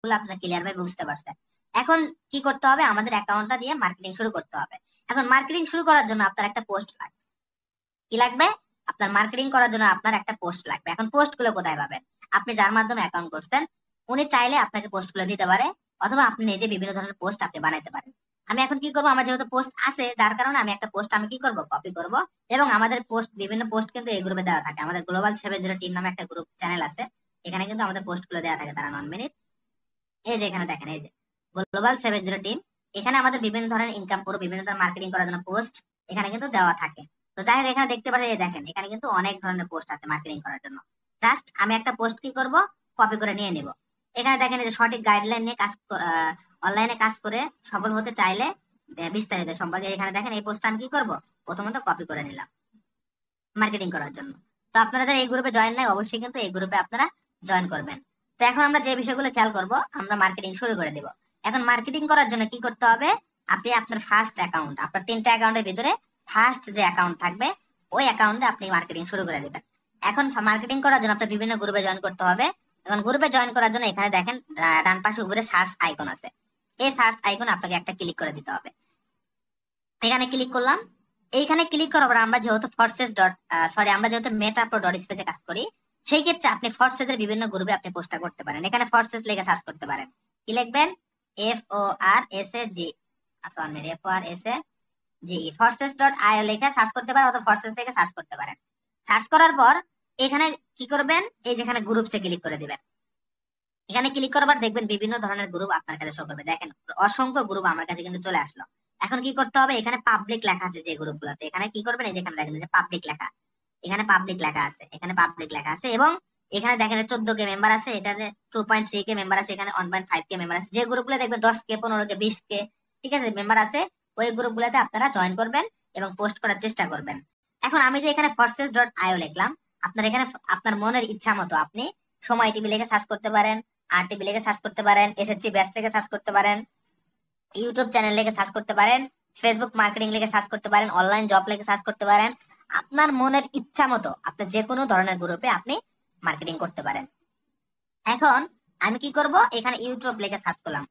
আপনার ক্লিয়ার ভাবে বুঝতে পারছেন। এখন কি করতে হবে, আমাদের অ্যাকাউন্টটা দিয়ে মার্কেটিং শুরু করতে হবে। এখন মার্কেটিং শুরু করার জন্য আপনার একটা পোস্ট লাগবে। কি লাগবে? আপনার মার্কেটিং করার জন্য আপনার একটা পোস্ট লাগবে। এখন পোস্ট গুলো কোথায় পাবেন? আপনি যার মাধ্যমে অ্যাকাউন্ট করছেন উনি চাইলে আপনাকে পোস্ট গুলো দিতে পারে, অথবা আপনি নিজে বিভিন্ন ধরনের পোস্ট আপনি বানাইতে পারেন। আমি এখন কি করবো, আমার যেহেতু পোস্ট আছে যার কারণে আমি একটা পোস্ট আমি কি করব, কপি করব। এবং আমাদের পোস্ট, বিভিন্ন পোস্ট কিন্তু এই গ্রুপে দেওয়া থাকে। আমাদের গ্লোবাল 70 টিম নামে একটা গ্রুপ চ্যানেল আছে, এখানে কিন্তু আমাদের পোস্ট গুলো দেওয়া থাকে তারা 9 মিনিট। এই যে এখানে দেখেন, এই যে গ্লোবাল 70 টিম, এখানে আমাদের বিভিন্ন ধরনের ইনকাম, পুরো বিভিন্ন ধরনের মার্কেটিং করার জন্য পোস্ট এখানে কিন্তু দেওয়া থাকে। তো যাই হোক, এখানে দেখতে পাচ্ছেন, এই দেখেন এখানে কিন্তু অনেক ধরনের পোস্ট আছে মার্কেটিং করার জন্য। জাস্ট আমি একটা পোস্ট কি করব, কপি করে নিয়ে নিব। এখানে দেখেন এই যে সঠিক গাইডলাইন নিয়ে কাজ, অনলাইনে কাজ করে সফল হতে চাইলে বিস্তারিত সম্পর্কে, এখানে দেখেন এই পোস্ট আমি কি করব, প্রথমত কপি করে নিলাম মার্কেটিং করার জন্য। তো আপনারা যারা এই গ্রুপে জয়েন নাই, অবশ্যই কিন্তু এই গ্রুপে আপনারা জয়েন করবেন। তো এখন আমরা যে বিষয়গুলো খেয়াল করব, আমরা মার্কেটিং শুরু করে দিব। এখন মার্কেটিং করার জন্য কি করতে হবে, আপনি আপনার ফার্স্ট অ্যাকাউন্ট, আপনার 3টা অ্যাকাউন্টের ভিতরে ফার্স্ট যে অ্যাকাউন্ট থাকবে ওই অ্যাকাউন্টে আপনি মার্কেটিং শুরু করে দিবেন। এখন মার্কেটিং করার জন্য আপনার বিভিন্ন গ্রুপে জয়েন করতে হবে। এখন গ্রুপে জয়েন করার জন্য এখানে দেখেন ডান পাশে উপরে সার্চ আইকন আছে, এই সার্চ আইকন আপনাকে একটা ক্লিক করে দিতে হবে। এখানে ক্লিক করলাম। এইখানে ক্লিক করার পর আমরা যেহেতু ফরসেস ডট সরি আমরা যেহেতু মেটা প্রো ডট স্পেসে কাজ করি, সেই ক্ষেত্রে আপনি ফরসেসের বিভিন্ন গ্রুপে আপনি পোস্টটা করতে পারেন। এখানে ফরসেস লিখে সার্চ করতে পারেন। কি লিখবেন? FORSG, ফরসেস ডট আইও লিখে সার্চ করতে পারেন, অথবা ফরসেস থেকে সার্চ করতে পারেন। সার্চ করার পর এখানে কি করবেন, এই যেখানে গ্রুপসে ক্লিক করে দিবেন। এখানে ক্লিক করার পর দেখবেন বিভিন্ন ধরনের গ্রুপ আপনার কাছে শো করবে। দেখেন অসংখ্য গ্রুপ আমার কাছে কিন্তু চলে আসলো। এখন কি করতে হবে, এখানে পাবলিক লেখা আছে যে গ্রুপগুলোতে, এখানে কি করবেন, এই যেখানে দেখেন যে পাবলিক লেখা, এখানে পাবলিক লেখা আছে, এখানে পাবলিক লেখা আছে। এবং এখানে দেখেন 14K মেম্বার আছে, এটাতে 2.3K মেম্বার আছে, এখানে 1.5K মেম্বার আছে। যে গ্রুপগুলো দেখবেন 10K 15K 20K ঠিক আছে মেম্বার আছে, ওই গ্রুপগুলোতে আপনারা জয়েন করবেন এবং পোস্ট করার চেষ্টা করবেন। এখন আমি যে এখানে ফরসেস ডট আইও লিখলাম, আপনার এখানে আপনার মনের ইচ্ছা মতো আপনি সময় টিভি লিখে সার্চ করতে পারেন, RTB লিখে সার্চ করতে পারেন, SSC ব্যাচ লিখে সার্চ করতে পারেন, ইউটিউব চ্যানেল লিখে সার্চ করতে পারেন, ফেসবুক মার্কেটিং লিখে সার্চ করতে পারেন, অনলাইন জব লিখে সার্চ করতে পারেন। আপনার মনের ইচ্ছা মতো আপনি যে কোনো ধরনের গ্রুপে আপনি মার্কেটিং করতে পারেন। এখন আমি কি করব, এখানে ইউটিউব লিখে সার্চ করলাম,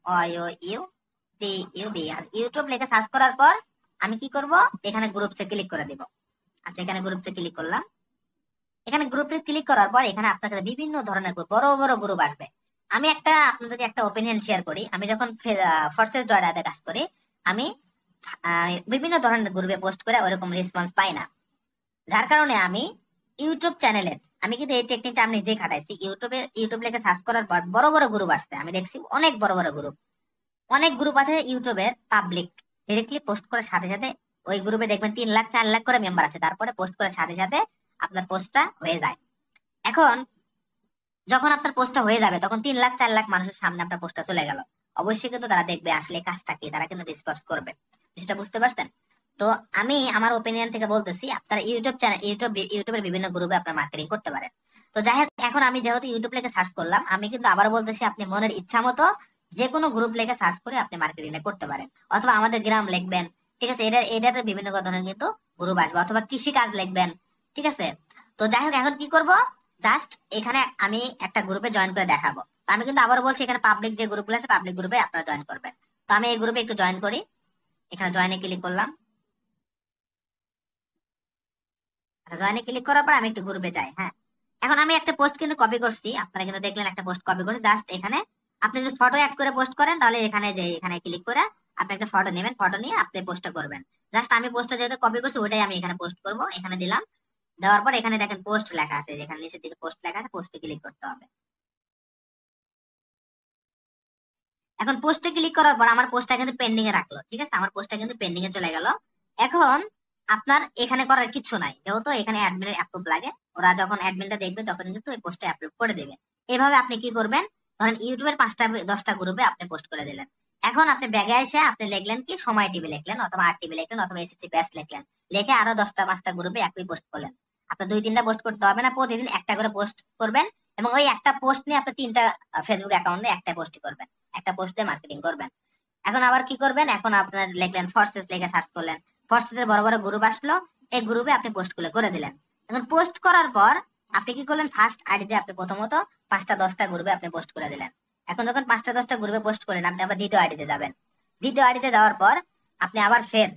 ইউটিউব লিখে সার্চ করার পর আমি কি করব, এখানে গ্রুপসে ক্লিক করে দিব। আচ্ছা, এখানে গ্রুপসে ক্লিক করলাম। এখানে গ্রুপে ক্লিক করার পর এখানে আপনার কাছে বিভিন্ন ধরনের গ্রুপ, বড় বড় গ্রুপ আসবে। আমি আপনাদেরকে একটা ওপিনিয়ন শেয়ার করি। আমি যখন ফোর্সেস ডট কাজ করি, আমি বিভিন্ন ধরনের গ্রুপে পোস্ট করে ওরকম রেসপন্স পাই না, যার কারণে আমি ইউটিউব চ্যানেলের, আমি কিন্তু এই টেকনিকটা আমি নিজেই খাটাইছি। ইউটিউব লিখে সার্চ করার পর বড় বড় গ্রুপ আসছে, আমি দেখছি অনেক বড় বড় গ্রুপ, অনেক গ্রুপ আছে ইউটিউবের পাবলিক, ডিরেক্টলি পোস্ট করার সাথে সাথে ওই গ্রুপে দেখবেন 3 লাখ 4 লাখ করে মেম্বার আছে, তারপরে পোস্ট করার সাথে সাথে আপনার পোস্টটা হয়ে যায়। এখন যখন আপনার পোস্টটা হয়ে যাবে, তখন 3 লাখ 4 লাখ মানুষের সামনে আপনার পোস্টটা চলে গেল, অবশ্যই কিন্তু তারা দেখবে আসলে কাজটা কি, তারা কিন্তু রেসপন্স করবে। সেটা বুঝতে পারছেন? তো আমি আমার ওপিনিয়ন থেকে বলতেছি, আপনারা ইউটিউব চ্যানেল, ইউটিউবের বিভিন্ন গ্রুপে আপনার মার্কেটিং করতে পারেন। তো যাই হোক, এখন আমি যেহেতু ইউটিউব লিখে সার্চ করলাম, আমি কিন্তু আবার বলতেছি আপনি মনের ইচ্ছা মতো যে কোনো গ্রুপ লিখে সার্চ করে আপনি মার্কেটিং করতে পারেন, অথবা আমাদের গ্রাম লিখবেন। ঠিক আছে, এটাতে বিভিন্ন ধরনের কিন্তু গ্রুপ আসবে, অথবা কৃষি কাজ লিখবেন। ঠিক আছে। তো যাই হোক, এখন কি করব, জাস্ট এখানে আমি একটা গ্রুপে জয়েন করে দেখাবো। তো আমি কিন্তু আবার বলছি, এখানে পাবলিক যে গ্রুপগুলো আছে পাবলিক গ্রুপে আপনারা জয়েন করবেন। তো আমি এই গ্রুপে একটু জয়েন করি, এখানে জয়েনে ক্লিক করলাম। আচ্ছা, জয়েনে ক্লিক করার পর আমি একটু গ্রুপে যাই। হ্যাঁ, এখন আমি একটা পোস্ট কিন্তু কপি করছি, আপনারা কিন্তু দেখলেন একটা পোস্ট কপি করছি। জাস্ট এখানে আপনি যদি ফটো অ্যাড করে পোস্ট করেন, তাহলে এখানে ক্লিক করে আপনি একটা ফটো নেবেন, ফটো নিয়ে আপনি পোস্টটা করবেন। জাস্ট আমি পোস্টটা যেহেতু কপি করছি, ওটাই আমি এখানে পোস্ট করব। এখানে দিলাম, দেওয়ার পর এখানে দেখেন পোস্ট লেখা আছে, যেখানে নিচের দিকে পোস্ট লেখা আছে, পোস্টে ক্লিক করতে হবে। এখন পোস্টে ক্লিক করার পর আমার পোস্টটা কিন্তু পেন্ডিং এ রাখলো। ঠিক আছে, আমার পোস্টটা কিন্তু পেন্ডিং এ চলে গেল। এখন আপনার এখানে করার কিছু নাই, যেহেতু এখানে অ্যাডমিনের অ্যাপ্রুভ লাগে। ওরা যখন অ্যাডমিনটা দেখবে তখন কিন্তু ওই পোস্টটা অ্যাপ্রুভ করে দেবে। এভাবে আপনি কি করবেন, ধরেন ইউটিউবের 5টা 10টা গ্রুপে আপনি পোস্ট করে দিলেন। এখন আপনি ব্যাগে এসে আপনি লিখলেন কি, সময় টিভি লিখলেন, অথবা RTB লিখলেন, অথবা SSC ব্যাচ লিখলেন, লিখে আরো 10টা 5টা গ্রুপে একই পোস্ট করলেন। আপনার 2-3টা পোস্ট করতে হবে না, প্রতিদিন একটা করে পোস্ট করবেন। এবং ওই একটা পোস্ট নিয়ে আপনি 3টা ফেসবুক অ্যাকাউন্টে একটা পোস্ট করবেন, একটা পোস্টে মার্কেটিং করবেন। এখন আবার কি করবেন, এখন আপনার লিখলেন ফরসেস লিখে সার্চ করলেন, ফরসেসের বড় বড় গ্রুপ আসলো, এই গ্রুপে আপনি পোস্ট গুলো করে দিলেন। এখন পোস্ট করার পর আপনি কি করলেন, ফার্স্ট আইডিতে আপনি প্রথমত 5টা 10টা গ্রুপে আপনি পোস্ট করে দিলেন। এখন যখন 5টা 10টা গ্রুপে পোস্ট করেন, আপনি আবার দ্বিতীয় আইডিতে যাবেন। দ্বিতীয় আইডিতে যাওয়ার পর আপনি আবার ফের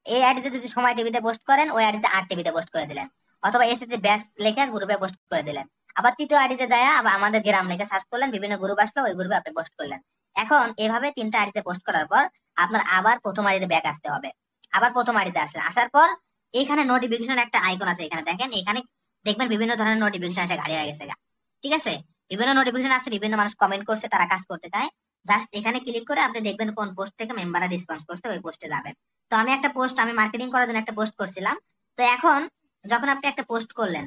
এই আইডিতে যদি সময় টিভিতে পোস্ট করেন, ওই আইডিতে আর টিভিতে পোস্ট করে দিলেন, অথবা এসেছে ব্যাস লেখা গ্রুপে পোস্ট করে দিলেন। আবার তৃতীয় আইডিতে যায় আবার আমাদের গ্রাম লেখা সার্চ করলেন, বিভিন্ন গ্রুপ আসলো, ওই গ্রুপে আপনি পোস্ট করলেন। এখন এভাবে 3টা আইডিতে পোস্ট করার পর আপনার আবার প্রথম আইডিতে ব্যাক আসতে হবে। আবার প্রথম আইডিতে আসলেন, আসার পর এখানে নোটিফিকেশন একটা আইকন আছে, এখানে দেখেন, এখানে দেখবেন বিভিন্ন ধরনের নোটিফিকেশন আসে, গাড়ি হয়ে গেছে গা। ঠিক আছে, বিভিন্ন নোটিফিকেশন আসছে, বিভিন্ন মানুষ কমেন্ট করছে, তারা কাজ করতে চায়। জাস্ট এখানে ক্লিক করে আপনি দেখবেন কোন পোস্ট থেকে মেম্বাররা রেসপন্স করছে, ওই পোস্টে যাবেন। তো আমি একটা পোস্ট, আমি মার্কেটিং করার জন্য একটা পোস্ট করছিলাম। তো এখন যখন আপনি একটা পোস্ট করলেন,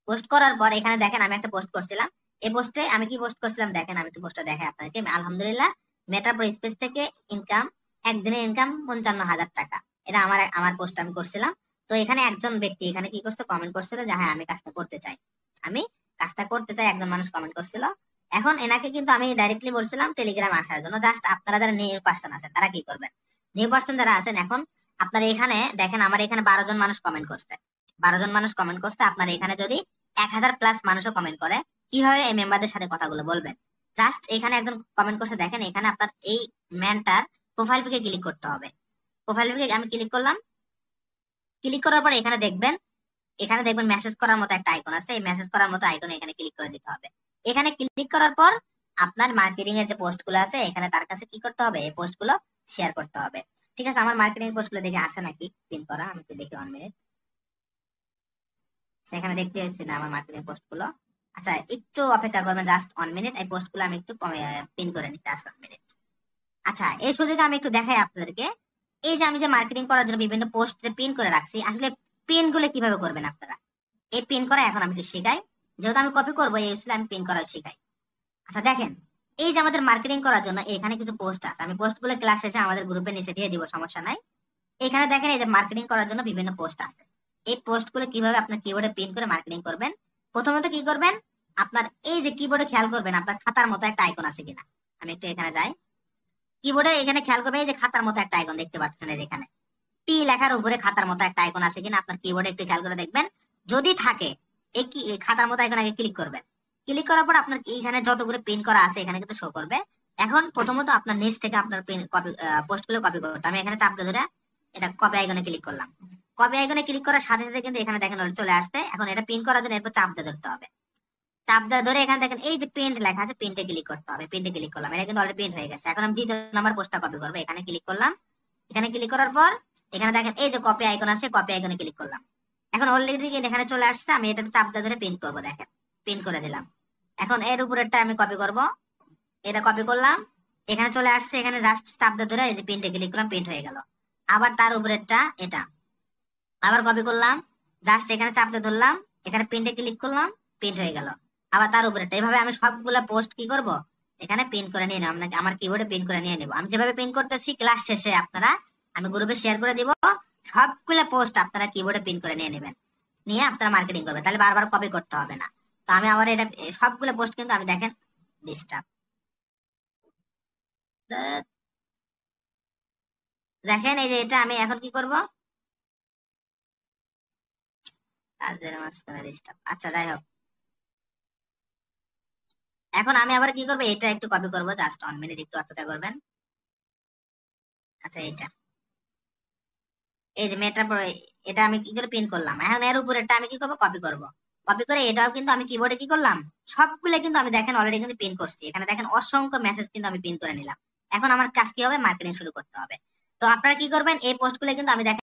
পোস্ট করার পর এখানে দেখেন আমি একটা পোস্ট করছিলাম। এই পোস্টে আমি কি পোস্ট করছিলাম দেখেন, আমি একটু পোস্টটা দেখাই আপনাদেরকে। আলহামদুলিল্লাহ, মেটা প্রো স্পেস থেকে ইনকাম, একদিনের ইনকাম 55,000 টাকা। এটা আমার পোস্ট আমি করছিলাম। তো এখানে একজন ব্যক্তি এখানে কি করছে, কমেন্ট করছিল যে হ্যাঁ আমি কাজটা করতে চাই, আমি কাজটা করতে চাই, একজন মানুষ কমেন্ট করছিল। এখন এনাকে কিন্তু আমি ডাইরেক্টলি বলছিলাম টেলিগ্রামে আসার জন্য। জাস্ট আপনারা যারা নিউ পার্সন আছেন তারা কি করবেন, নিউ পার্সন যারা আছেন, এখন আপনারা এখানে দেখেন আমার এখানে 12 জন মানুষ কমেন্ট করছে, 12 জন মানুষ কমেন্ট করছে। আপনার এখানে যদি 1000+ মানুষও কমেন্ট করে, কিভাবে এই মেম্বারদের সাথে কথাগুলো বলবেন? জাস্ট এখানে একজন কমেন্ট করছে, দেখেন এখানে আপনার এই ম্যানটার প্রোফাইল পিকে ক্লিক করতে হবে। প্রোফাইল পিকে আমি ক্লিক করলাম। ক্লিক করার পরে এখানে দেখবেন মেসেজ করার মতো একটা আইকন আছে, এই মেসেজ করার মতো আইকনে এখানে ক্লিক করে দিতে হবে। এখানে ক্লিক করার পর আপনার মার্কেটিং এর যে পোস্ট গুলো আছে, এখানে তার কাছে কি করতে হবে, এই পোস্ট গুলো শেয়ার করতে হবে। ঠিক আছে, আমার মার্কেটিং পোস্ট গুলো দেখে আছে নাকি পিন করা, আমি একটু দেখি 1 মিনিট। সেখানে দেখতে পাচ্ছি না আমার মার্কেটিং পোস্ট গুলো। আচ্ছা, একটু অপেক্ষা করবেন, জাস্ট 1 মিনিট। এই পোস্ট গুলো আমি একটু পিন করে নিতে 1 মিনিট। আচ্ছা, এই সুযোগে আমি একটু দেখাই আপনাদেরকে, এই যে আমি যে মার্কেটিং করার জন্য বিভিন্ন পোস্ট পিন করে রাখছি, আসলে পিন গুলো কিভাবে করবেন আপনারা। এই পিন করা এখন আমি একটু শেখাই, যেহেতু আমি কপি করবো, এই আমি পিন করা শেখাই। আচ্ছা দেখেন, এই যে আমাদের মার্কেটিং করার জন্য এখানে কিছু পোস্ট আছে, আমি পোস্ট গুলো ক্লাস শেষে আমাদের গ্রুপে নিচে দিয়ে দিব, সমস্যা নাই। এখানে দেখেন এই যে মার্কেটিং করার জন্য বিভিন্ন পোস্ট আছে। এই পোস্ট গুলো কিভাবে আপনার কিবোর্ডে প্রিন্ট করে মার্কেটিং করবেন, প্রথমত কি করবেন, আপনার এই যে কিবোর্ডে খেয়াল করবেন আপনার খাতার মতো একটা আইকন আছে কিনা। আমি একটু এখানে যাই, কিবোর্ডে এখানে খেয়াল করবেন, এই যে খাতার মতো একটা আইকন দেখতে পাচ্ছেন, এই যে এখানে টি লেখার উপরে খাতার মতো একটা আইকন আছে কিনা আপনার কিবোর্ডে একটু খেয়াল করে দেখবেন। যদি থাকে, এই খাতার মতো আইকন আগে ক্লিক করবেন। ক্লিক করার পর আপনার এখানে যতগুলো প্রিন্ট করা আছে এখানে কিন্তু শো করবে। এখন প্রথমত আপনার নিচ থেকে আপনার কপি পোস্ট গুলো কপি করতে, আমি এখানে চাপ ধরে এটা কপি আইকনে ক্লিক করলাম। কপি আইকনে ক্লিক করার সাথে সাথে কিন্তু এখানে দেখেন চলে আসছে। এখন এটা প্রিন্ট করার জন্য এরপর চাপ ধরতে হবে। চাপ ধরে এখানে দেখেন এই যে প্রিন্ট লেখা আছে, প্রিন্টে ক্লিক করতে হবে। প্রিন্টে ক্লিক করলাম, এটা কিন্তু অলরেডি প্রিন্ট হয়ে গেছে। এখন আমি 2 নম্বর পোস্টটা কপি করবো, এখানে ক্লিক করলাম। এখানে ক্লিক করার পর এখানে দেখেন এই যে কপি আইকন আছে, কপি আইকনে ক্লিক করলাম। এখন অলরেডি এখানে চলে আসছে, আমি এটা চাপ ধরে প্রিন্ট করবো, দেখেন প্রিন্ট করে দিলাম। এখন এর উপরেরটা আমি কপি করব, এটা কপি করলাম, এখানে চলে আসছে, এখানে জাস্ট চাপ ধরে এই যে প্রিন্টে ক্লিক করলাম, প্রিন্ট হয়ে গেল। আবার তার উপরেরটা এটা আবার কপি করলাম, জাস্ট এখানে চাপতে ধরলাম, এখানে প্রিন্টে ক্লিক করলাম, প্রিন্ট হয়ে গেল। আবার তার উপরেরটা, এইভাবে আমি সবগুলা পোস্ট কি করব, এখানে প্রিন্ট করে নিয়ে নেব, আমার কিবোর্ডে প্রিন্ট করে নিয়ে নেব। আমি যেভাবে প্রিন্ট করতেছি ক্লাস শেষে আপনারা, আমি গ্রুপে শেয়ার করে দিব, সবগুলা পোস্ট আপনারা কিবোর্ডে প্রিন্ট করে নিয়ে নেবেন, নিয়ে আপনারা মার্কেটিং করবেন, তাহলে বারবার কপি করতে হবে না। তো আমি আবার এটা সবগুলো পোস্ট কিন্তু আমি দেখেন ডিস্টার্ব, দেখেন এই যে এটা আমি এখন কি করব, আচ্ছা যাই হোক, এখন আমি আবার কি করবো, এটা একটু কপি করবো, জাস্ট 1 মিনিট একটু অপেক্ষা করবেন। আচ্ছা এটা এই যে মেটা এটা আমি কি করে প্রিন্ট করলাম। এখন এর উপরেরটা আমি কি করবো, কপি করব। কপি করে এটাও কিন্তু আমি কিবোর্ডে কি করলাম, সবগুলো কিন্তু আমি দেখেন অলরেডি কিন্তু প্রিন্ট করছি। এখানে দেখেন অসংখ্য মেসেজ কিন্তু আমি প্রিন্ট করে নিলাম। এখন আমার কাজ কি হবে, মার্কেটিং শুরু করতে হবে। তো আপনারা কি করবেন, এই পোস্টগুলো কিন্তু আমি দেখেন